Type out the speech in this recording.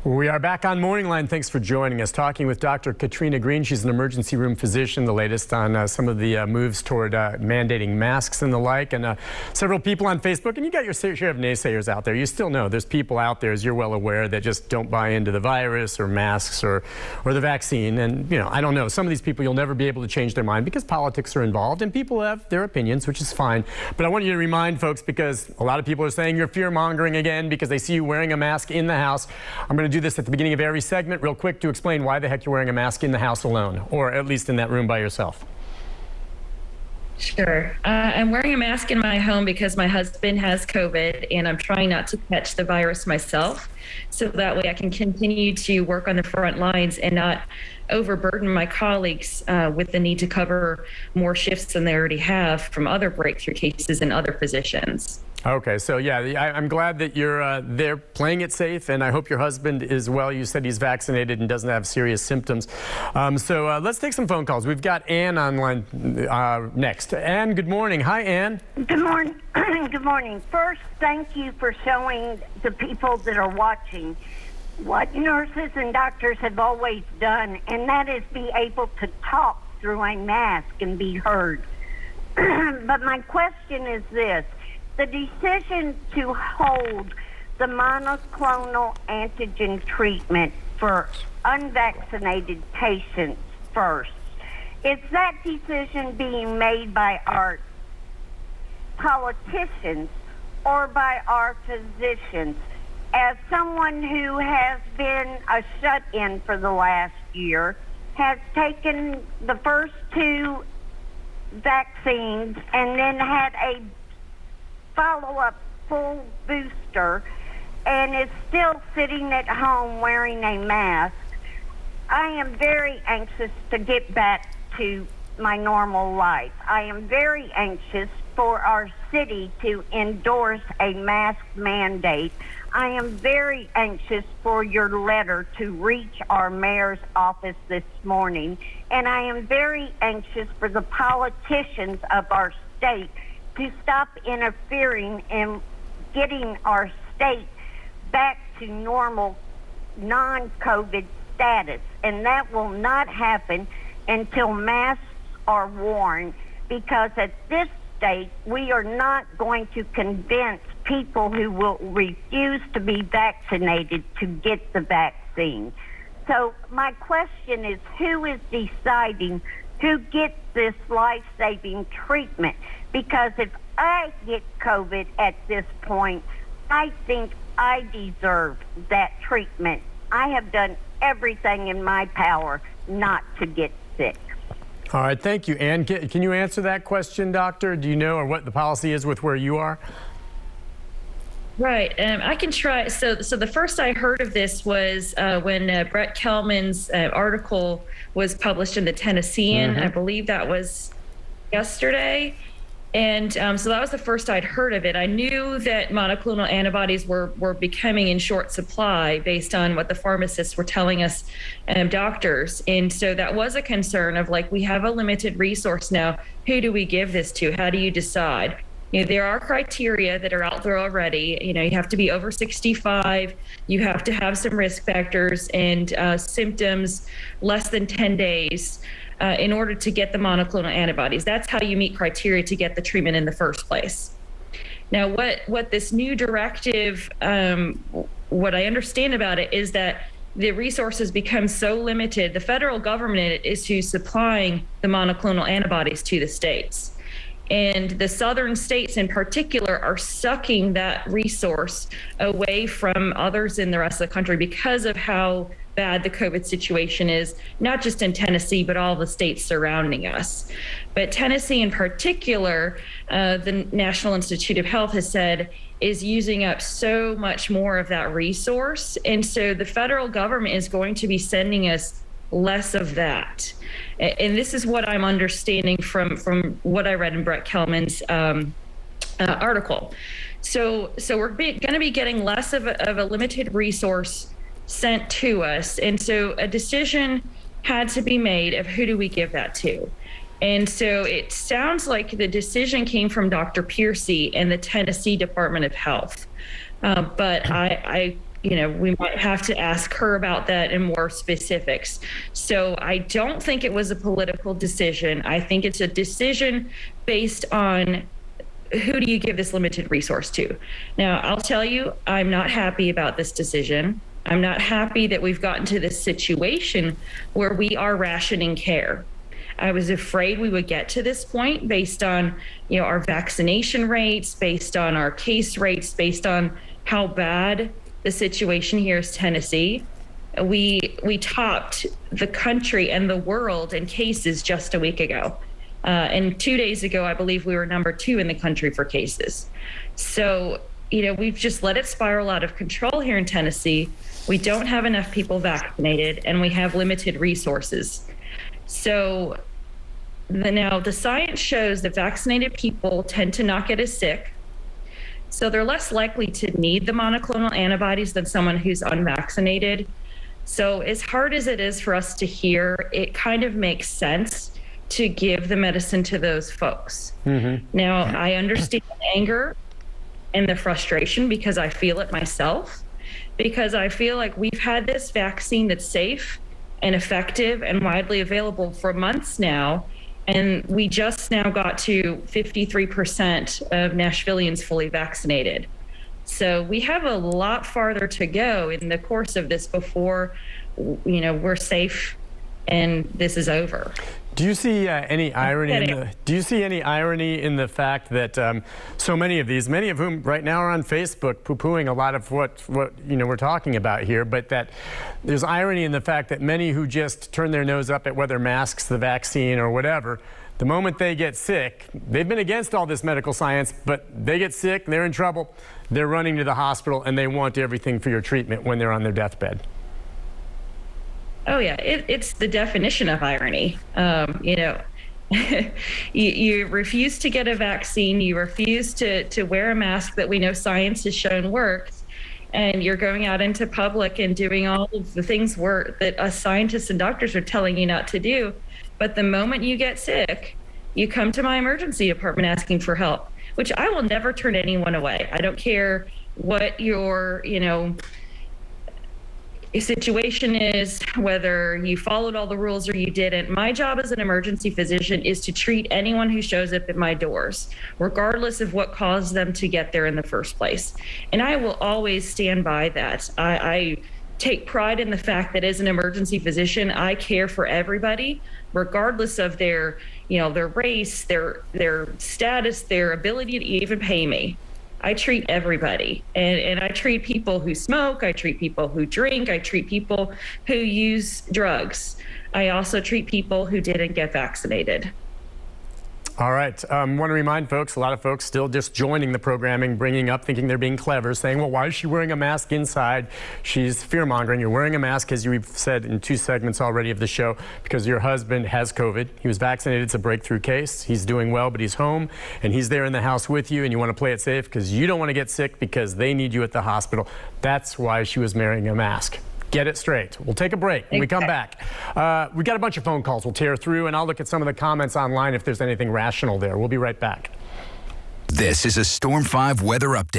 We are back on MorningLine. Thanks for joining us. Talking with Dr. Katrina Green. She's an emergency room physician. The latest on some of the moves toward mandating masks and the like. And several people on Facebook, and you got your share of naysayers out there. You still know there's people out there, as you're well aware, that just don't buy into the virus or masks or the vaccine. And, you know, I don't know. Some of these people, you'll never be able to change their mind because politics are involved and people have their opinions, which is fine. But I want you to remind folks, because a lot of people are saying you're fear-mongering again because they see you wearing a mask in the house. I'm going to do this at the beginning of every segment real quick to explain why the heck you're wearing a mask in the house alone, or at least in that room by yourself. Sure. I'm wearing a mask in my home because my husband has COVID and I'm trying not to catch the virus myself. So that way I can continue to work on the front lines and not overburden my colleagues with the need to cover more shifts than they already have from other breakthrough cases in other positions. Okay, so yeah, I'm glad that you're there playing it safe, and I hope your husband is well. You said he's vaccinated and doesn't have serious symptoms. So let's take some phone calls. We've got Ann online next. Ann, good morning. Hi, Ann. Good morning. Good morning. First, thank you for showing the people that are watching what nurses and doctors have always done, and that is be able to talk through a mask and be heard. But my question is this. The decision to hold the monoclonal antigen treatment for unvaccinated patients first, is that decision being made by our politicians or by our physicians? As someone who has been a shut-in for the last year, has taken the first 2 vaccines and then had a follow-up full booster and is still sitting at home wearing a mask, I am very anxious to get back to my normal life. I am very anxious for our city to endorse a mask mandate. I am very anxious for your letter to reach our mayor's office this morning, and I am very anxious for the politicians of our state to stop interfering in getting our state back to normal non-COVID status. And that will not happen until masks are worn, because at this state, we are not going to convince people who will refuse to be vaccinated to get the vaccine. So my question is, who is deciding who gets this life-saving treatment? Because if I get COVID at this point, I think I deserve that treatment. I have done everything in my power not to get sick. All right, thank you. Ann, can you answer that question, doctor? Do you know or what the policy is with where you are? Right. I can try. So the first I heard of this was when Brett Kelman's article was published in the Tennessean. Mm-hmm. I believe that was yesterday. And so that was the first I'd heard of it. I knew that monoclonal antibodies were becoming in short supply based on what the pharmacists were telling us, doctors. And so that was a concern of, like, we have a limited resource now. Who do we give this to? How do you decide? You know, there are criteria that are out there already. You know, you have to be over 65. You have to have some risk factors and symptoms less than 10 days. In order to get the monoclonal antibodies. That's how you meet criteria to get the treatment in the first place. Now, what this new directive, what I understand about it is that the resources become so limited. The federal government is who's supplying the monoclonal antibodies to the states. And the southern states in particular are sucking that resource away from others in the rest of the country because of how bad the COVID situation is, not just in Tennessee, but all the states surrounding us. But Tennessee in particular, the National Institute of Health has said, is using up so much more of that resource. And so the federal government is going to be sending us less of that. And this is what I'm understanding from what I read in Brett Kelman's article. So we're going to be getting less of a limited resource sent to us. And so a decision had to be made of who do we give that to. And so it sounds like the decision came from Dr. Piercy and the Tennessee Department of Health. But I we might have to ask her about that in more specifics. So I don't think it was a political decision. I think it's a decision based on who do you give this limited resource to? Now, I'll tell you, I'm not happy about this decision. I'm not happy that we've gotten to this situation where we are rationing care. I was afraid we would get to this point based on, our vaccination rates, based on our case rates, based on how bad the situation here is Tennessee. We topped the country and the world in cases just a week ago. And 2 days ago, I believe we were number 2 in the country for cases. So, we've just let it spiral out of control here in Tennessee. We don't have enough people vaccinated, and we have limited resources. So now the science shows that vaccinated people tend to not get as sick. So they're less likely to need the monoclonal antibodies than someone who's unvaccinated. So as hard as it is for us to hear, it kind of makes sense to give the medicine to those folks. Mm-hmm. Now, I understand the anger and the frustration because I feel it myself, because I feel like we've had this vaccine that's safe and effective and widely available for months now, and we just now got to 53% of Nashvillians fully vaccinated. So we have a lot farther to go in the course of this before, we're safe and this is over. Do you see any irony in the fact that so many of whom right now are on Facebook poo-pooing a lot of what we're talking about here, but that there's irony in the fact that many who just turn their nose up at whether masks, the vaccine, or whatever, the moment they get sick, they've been against all this medical science, but they get sick, they're in trouble, they're running to the hospital, and they want everything for your treatment when they're on their deathbed. Oh, yeah, it's the definition of irony. You refuse to get a vaccine, you refuse to wear a mask that we know science has shown works, and you're going out into public and doing all of the things that us scientists and doctors are telling you not to do. But the moment you get sick, you come to my emergency department asking for help, which I will never turn anyone away. I don't care what your, situation is, whether you followed all the rules or you didn't. My job as an emergency physician is to treat anyone who shows up at my doors, regardless of what caused them to get there in the first place. And I will always stand by that. I take pride in the fact that as an emergency physician, I care for everybody, regardless of their race, their status, their ability to even pay me. I treat everybody, and I treat people who smoke, I treat people who drink, I treat people who use drugs. I also treat people who didn't get vaccinated. All right. Want to remind folks, a lot of folks still just joining the programming, bringing up, thinking they're being clever, saying, well, why is she wearing a mask inside? She's fear-mongering. You're wearing a mask, as you've said in 2 segments already of the show, because your husband has COVID. He was vaccinated. It's a breakthrough case. He's doing well, but he's home, and he's there in the house with you, and you want to play it safe because you don't want to get sick because they need you at the hospital. That's why she was wearing a mask. Get it straight. We'll take a break. When we come back, we got a bunch of phone calls we'll tear through, and I'll look at some of the comments online if there's anything rational there. We'll be right back. This is a Storm 5 weather update.